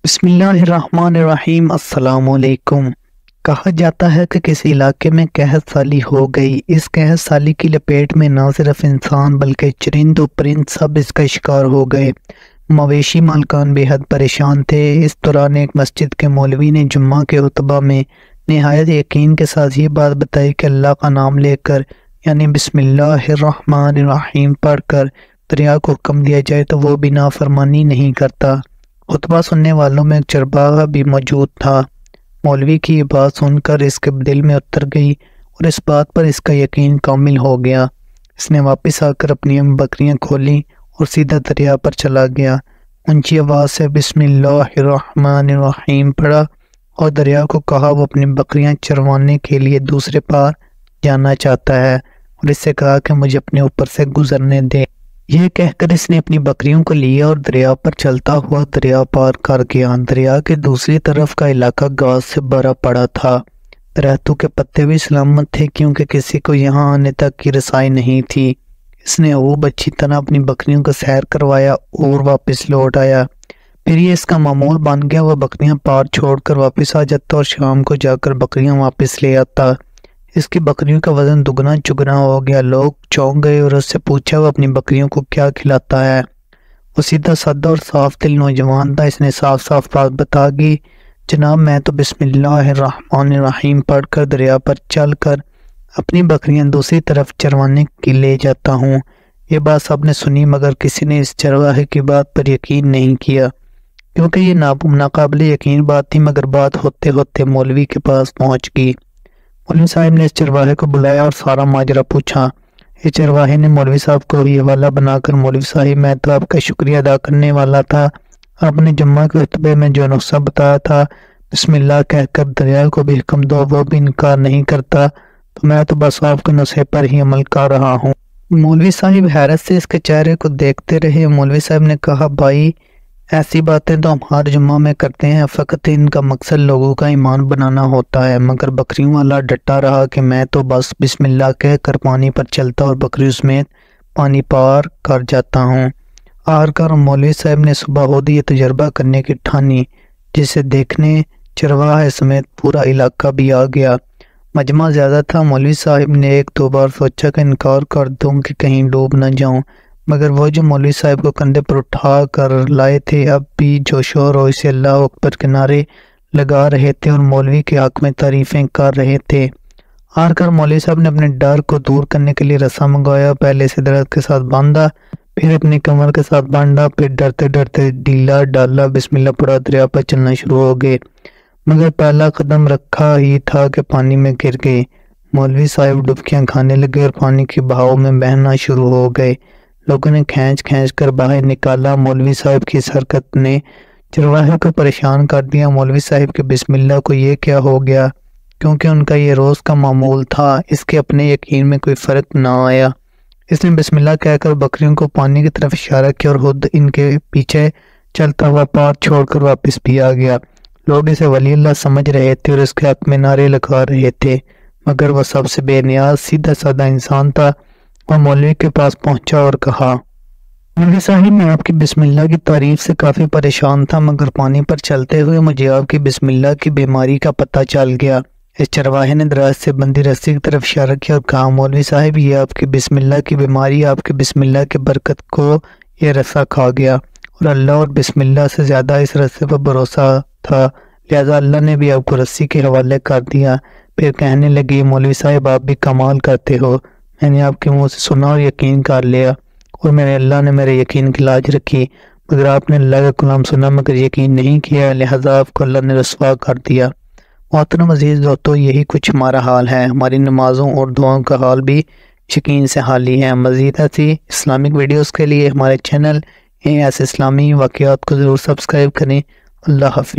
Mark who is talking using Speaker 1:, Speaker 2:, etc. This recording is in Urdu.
Speaker 1: بسم اللہ الرحمن الرحیم۔ السلام علیکم۔ کہا جاتا ہے کہ کسی علاقے میں قحط سالی ہو گئی۔ اس قحط سالی کی لپیٹ میں نہ صرف انسان بلکہ چرند و پرند سب اس کا شکار ہو گئے۔ مویشی مالکان بے حد پریشان تھے۔ اس دوران ایک مسجد کے مولوی نے جمعہ کے خطبہ میں نہایت یقین کے ساتھ یہ بات بتائی کہ اللہ کا نام لے کر یعنی بسم اللہ الرحمن الرحیم پڑھ کر دریا کو حکم دیا جائے تو وہ بھی نافرمانی نہیں کرتا۔ خطبہ سننے والوں میں ایک چرواہا بھی موجود تھا۔ مولوی کی یہ بات سن کر اس کے دل میں اتر گئی اور اس بات پر اس کا یقین کامل ہو گیا۔ اس نے واپس آ کر اپنی بکریاں کھولیں اور سیدھا دریا پر چلا گیا۔ اونچی آواز سے بسم اللہ الرحمن الرحیم پڑھا اور دریا کو کہا وہ اپنی بکریاں چروانے کے لیے دوسرے پار جانا چاہتا ہے اور اس سے کہا کہ مجھے اپنے اوپر سے گزرنے دے۔ یہ کہہ کر اس نے اپنی بکریوں کو لیا اور دریا پر چلتا ہوا دریا پار کر گیا۔ دریا کے دوسری طرف کا علاقہ گھاس سے بھرا پڑا تھا۔ درختوں کے پتے بھی سلامت تھے کیونکہ کسی کو یہاں آنے تک کی رسائی نہیں تھی۔ اس نے خوب اچھی طرح اپنی بکریوں کو سیر کروایا اور واپس لوٹ آیا۔ پھر یہ اس کا معمول بن گیا، وہ بکریاں پار چھوڑ کر واپس آ جاتا اور شام کو جا کر بکریاں واپس لے آتا۔ اس کی بکریوں کا وزن دگنا چگنا ہو گیا۔ لوگ چونک گئے اور اس سے پوچھا وہ اپنی بکریوں کو کیا کھلاتا ہے۔ وہ سیدھا سادہ اور صاف دل نوجوان تھا۔ اس نے صاف صاف بات بتا دی، جناب میں تو بسم اللہ الرحمن الرحیم پڑھ کر دریا پر چل کر اپنی بکریاں دوسری طرف چروانے کے لے جاتا ہوں۔ یہ بات سب نے سنی مگر کسی نے اس چرواہے کی بات پر یقین نہیں کیا کیونکہ یہ ناقابل یقین بات تھی، مگر بات ہوتے ہوتے مولوی کے پاس پہنچ گئی۔ مولوی صاحب نے اس چرواہے کو بلایا اور سارا ماجرا پوچھا۔ اس چرواہے نے مولوی صاحب کو یہ حوالہ بنا کر مولوی صاحب میں تو آپ کا شکریہ ادا کرنے والا تھا، آپ نے جمعہ کے خطبے میں جو نسخہ بتایا تھا بسم اللہ کہہ کر دریا کو بھی حکم دو وہ بھی انکار نہیں کرتا، تو میں تو بس آپ کے نسخے پر ہی عمل کر رہا ہوں۔ مولوی صاحب حیرت سے اس کے چہرے کو دیکھتے رہے۔ مولوی صاحب نے کہا بھائی ایسی باتیں تو ہم ہر جمعہ میں کرتے ہیں، فقط ان کا مقصد لوگوں کا ایمان بنانا ہوتا ہے، مگر بکریوں والا ڈٹا رہا کہ میں تو بس بسم اللہ کہہ کر پانی پر چلتا اور بکریوں سمیت پانی پار کر جاتا ہوں۔ آخرکار مولوی صاحب نے صبح خود یہ تجربہ کرنے کی ٹھانی، جسے دیکھنے چرواہے سمیت پورا علاقہ بھی آ گیا۔ مجمع زیادہ تھا۔ مولوی صاحب نے ایک دو بار سوچا کہ انکار کر دوں کہ کہیں ڈوب نہ جاؤں، مگر وہ جو مولوی صاحب کو کندھے پر اٹھا کر لائے تھے اب بھی جوش و روش سے اللہ اکبر کے نعرے لگا رہے تھے اور مولوی کے حق میں تعریفیں کر رہے تھے۔ آخرکار مولوی صاحب نے اپنے ڈر کو دور کرنے کے لیے رسا منگوایا، پہلے سے درخت کے ساتھ باندھا، پھر اپنی کمر کے ساتھ باندھا، پھر ڈرتے ڈرتے ڈھیلا ڈالا بسم اللہ پڑھا دریا پر چلنا شروع ہو گئے، مگر پہلا قدم رکھا ہی تھا کہ پانی میں گر گئے۔ مولوی صاحب ڈبکیاں کھانے لگے اور پانی کے بہاؤ میں بہنا شروع ہو گئے۔ لوگوں نے کھینچ کھینچ کر باہر نکالا۔ مولوی صاحب کی اس حرکت نے چرواہے کو پریشان کر دیا۔ مولوی صاحب کے بسم اللہ کو یہ کیا ہو گیا کیونکہ ان کا یہ روز کا معمول تھا، اس کے اپنے یقین میں کوئی فرق نہ آیا۔ اس نے بسم اللہ کہہ کر بکریوں کو پانی کی طرف اشارہ کیا اور خود ان کے پیچھے چلتا ہوا پار چھوڑ کر واپس بھی آ گیا۔ لوگ اسے ولی اللہ سمجھ رہے تھے اور اس کے حق میں نعرے لگا رہے تھے، مگر وہ سب سے بے نیاز سیدھا سادہ انسان تھا۔ وہ مولوی کے پاس پہنچا اور کہا مولوی صاحب میں آپ کی بسم اللہ کی تعریف سے کافی پریشان تھا، مگر پانی پر چلتے ہوئے مجھے آپ کی بسم اللہ کی بیماری کا پتہ چل گیا۔ اس چرواہے نے درخت سے بندھی رسی کی طرف اشارہ کیا اور کہا مولوی صاحب یہ آپ کی بسم اللہ کی بیماری آپ کی بسم اللہ کی برکت کو یہ رسا کھا گیا اور اللہ اور بسم اللہ سے زیادہ اس رسے پر بھروسہ تھا، لہذا اللہ نے بھی آپ کو رسی کے حوالے کر دیا۔ پھر کہنے لگی مولوی صاحب آپ بھی کمال کرتے ہو، میں نے آپ کے منہ سے سنا اور یقین کر لیا اور میرے اللہ نے میرے یقین کی لاج رکھی، مگر آپ نے اللہ کا کلام سنا مگر یقین نہیں کیا، لہذا آپ کو اللہ نے رسوا کر دیا۔ محترم عزیز دوستو یہی کچھ ہمارا حال ہے، ہماری نمازوں اور دعاؤں کا حال بھی یقین سے حالی ہے۔ مزید ایسی اسلامک ویڈیوز کے لیے ہمارے چینل ایسے اسلامی واقعات کو ضرور سبسکرائب کریں۔ اللہ حافظ۔